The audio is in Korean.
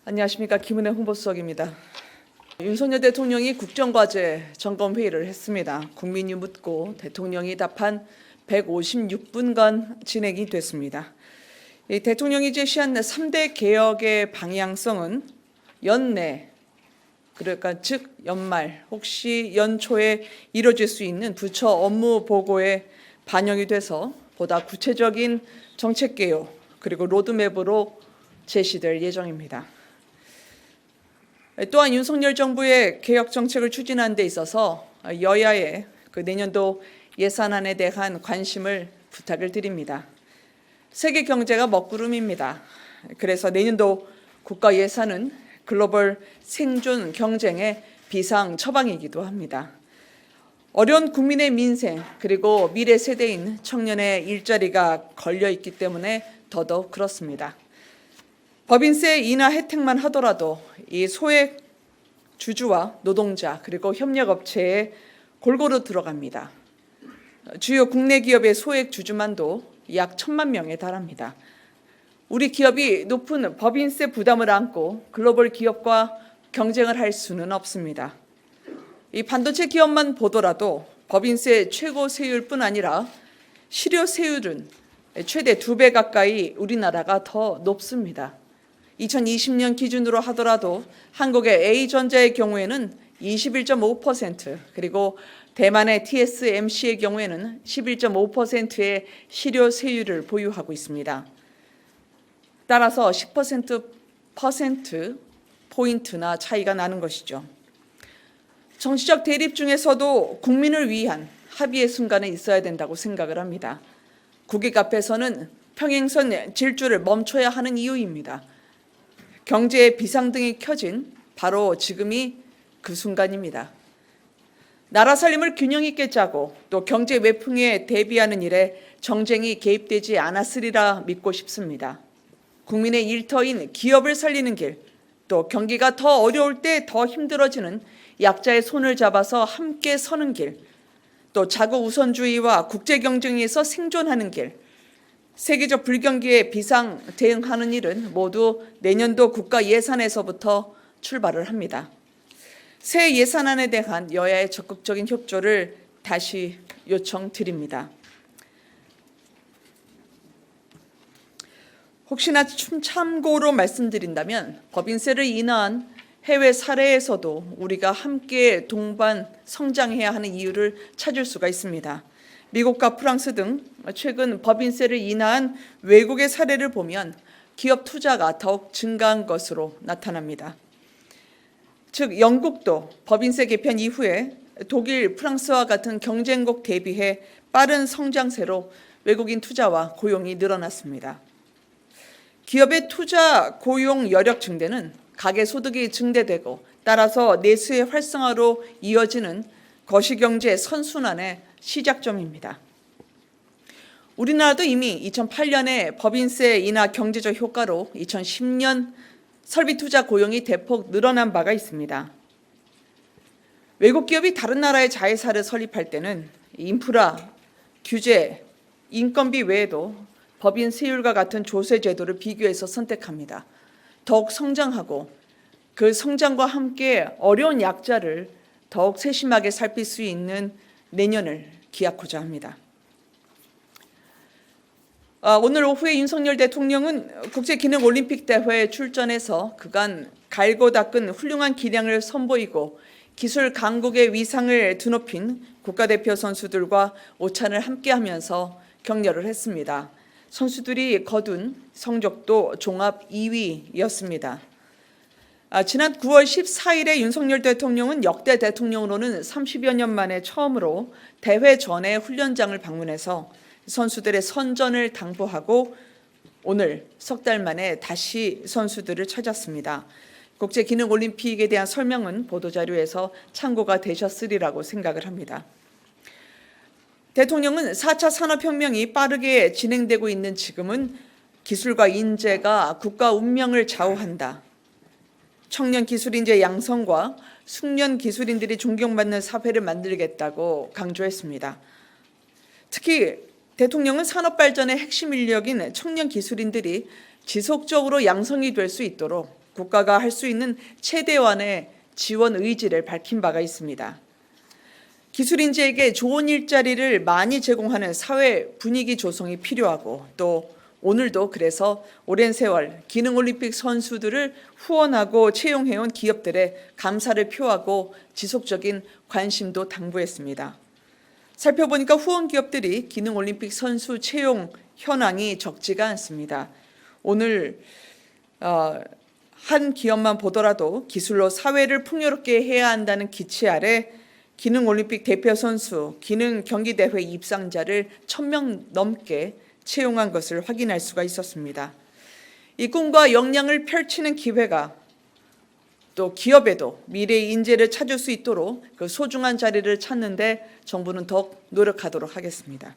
안녕하십니까. 김은혜 홍보수석입니다. 윤석열 대통령이 국정과제 점검회의를 했습니다. 국민이 묻고 대통령이 답한 156분간 진행이 됐습니다. 이 대통령이 제시한 3대 개혁의 방향성은 연내, 그러니까 즉 연말 혹시 연초에 이뤄질 수 있는 부처 업무 보고에 반영이 돼서 보다 구체적인 정책 개요 그리고 로드맵으로 제시될 예정입니다. 또한 윤석열 정부의 개혁 정책을 추진하는 데 있어서 여야의 내년도 예산안에 대한 관심을 부탁을 드립니다. 세계 경제가 먹구름입니다. 그래서 내년도 국가 예산은 글로벌 생존 경쟁의 비상 처방이기도 합니다. 어려운 국민의 민생 그리고 미래 세대인 청년의 일자리가 걸려 있기 때문에 더더욱 그렇습니다. 법인세 인하 혜택만 하더라도 이 소액 주주와 노동자 그리고 협력업체에 골고루 들어갑니다. 주요 국내 기업의 소액 주주만도 약 1,000만 명에 달합니다. 우리 기업이 높은 법인세 부담을 안고 글로벌 기업과 경쟁을 할 수는 없습니다. 이 반도체 기업만 보더라도 법인세 최고 세율뿐 아니라 실효 세율은 최대 2배 가까이 우리나라가 더 높습니다. 2020년 기준으로 하더라도 한국의 A전자의 경우에는 21.5% 그리고 대만의 TSMC의 경우에는 11.5%의 실효 세율을 보유하고 있습니다. 따라서 10%포인트나 차이가 나는 것이죠. 정치적 대립 중에서도 국민을 위한 합의의 순간에 있어야 된다고 생각을 합니다. 국익 앞에서는 평행선 질주를 멈춰야 하는 이유입니다. 경제의 비상등이 켜진 바로 지금이 그 순간입니다. 나라 살림을 균형 있게 짜고 또 경제 외풍에 대비하는 일에 정쟁이 개입되지 않았으리라 믿고 싶습니다. 국민의 일터인 기업을 살리는 길, 또 경기가 더 어려울 때 더 힘들어지는 약자의 손을 잡아서 함께 서는 길, 또 자국 우선주의와 국제 경쟁에서 생존하는 길, 세계적 불경기에 비상 대응하는 일은 모두 내년도 국가 예산에서부터 출발을 합니다. 새 예산안에 대한 여야의 적극적인 협조를 다시 요청드립니다. 혹시나 참고로 말씀드린다면 법인세를 인하한 해외 사례에서도 우리가 함께 동반 성장해야 하는 이유를 찾을 수가 있습니다. 미국과 프랑스 등 최근 법인세를 인하한 외국의 사례를 보면 기업 투자가 더욱 증가한 것으로 나타납니다. 즉 영국도 법인세 개편 이후에 독일, 프랑스와 같은 경쟁국 대비해 빠른 성장세로 외국인 투자와 고용이 늘어났습니다. 기업의 투자, 고용 여력 증대는 가계소득이 증대되고 따라서 내수의 활성화로 이어지는 거시경제 선순환의 시작점입니다. 우리나라도 이미 2008년에 법인세 인하 경제적 효과로 2010년 설비 투자 고용이 대폭 늘어난 바가 있습니다. 외국 기업이 다른 나라의 자회사를 설립할 때는 인프라, 규제, 인건비 외에도 법인 세율과 같은 조세 제도를 비교해서 선택합니다. 더욱 성장하고 그 성장과 함께 어려운 약자를 더욱 세심하게 살필 수 있는 내년을 기약하고자 합니다. 오늘 오후에 윤석열 대통령은 국제기능올림픽 대회에 출전해서 그간 갈고 닦은 훌륭한 기량을 선보이고 기술 강국의 위상을 드높인 국가대표 선수들과 오찬을 함께하면서 격려를 했습니다. 선수들이 거둔 성적도 종합 2위였습니다. 지난 9월 14일에 윤석열 대통령은 역대 대통령으로는 30여 년 만에 처음으로 대회 전에 훈련장을 방문해서 선수들의 선전을 당부하고 오늘 석 달 만에 다시 선수들을 찾았습니다. 국제기능올림픽에 대한 설명은 보도자료에서 참고가 되셨으리라고 생각을 합니다. 대통령은 4차 산업혁명이 빠르게 진행되고 있는 지금은 기술과 인재가 국가 운명을 좌우한다. 청년 기술인재 양성과 숙련 기술인들이 존경받는 사회를 만들겠다고 강조했습니다. 특히 대통령은 산업 발전의 핵심 인력인 청년 기술인들이 지속적으로 양성이 될 수 있도록 국가가 할 수 있는 최대한의 지원 의지를 밝힌 바가 있습니다. 기술인재에게 좋은 일자리를 많이 제공하는 사회 분위기 조성이 필요하고 또 오늘도 그래서 오랜 세월 기능올림픽 선수들을 후원하고 채용해온 기업들의 감사를 표하고 지속적인 관심도 당부했습니다. 살펴보니까 후원 기업들이 기능올림픽 선수 채용 현황이 적지가 않습니다. 오늘 한 기업만 보더라도 기술로 사회를 풍요롭게 해야 한다는 기치 아래 기능올림픽 대표 선수, 기능 경기대회 입상자를 1,000명 넘게 채용한 것을 확인할 수가 있었습니다. 이 꿈과 역량을 펼치는 기회가 또 기업에도 미래의 인재를 찾을 수 있도록 그 소중한 자리를 찾는 데 정부는 더욱 노력하도록 하겠습니다.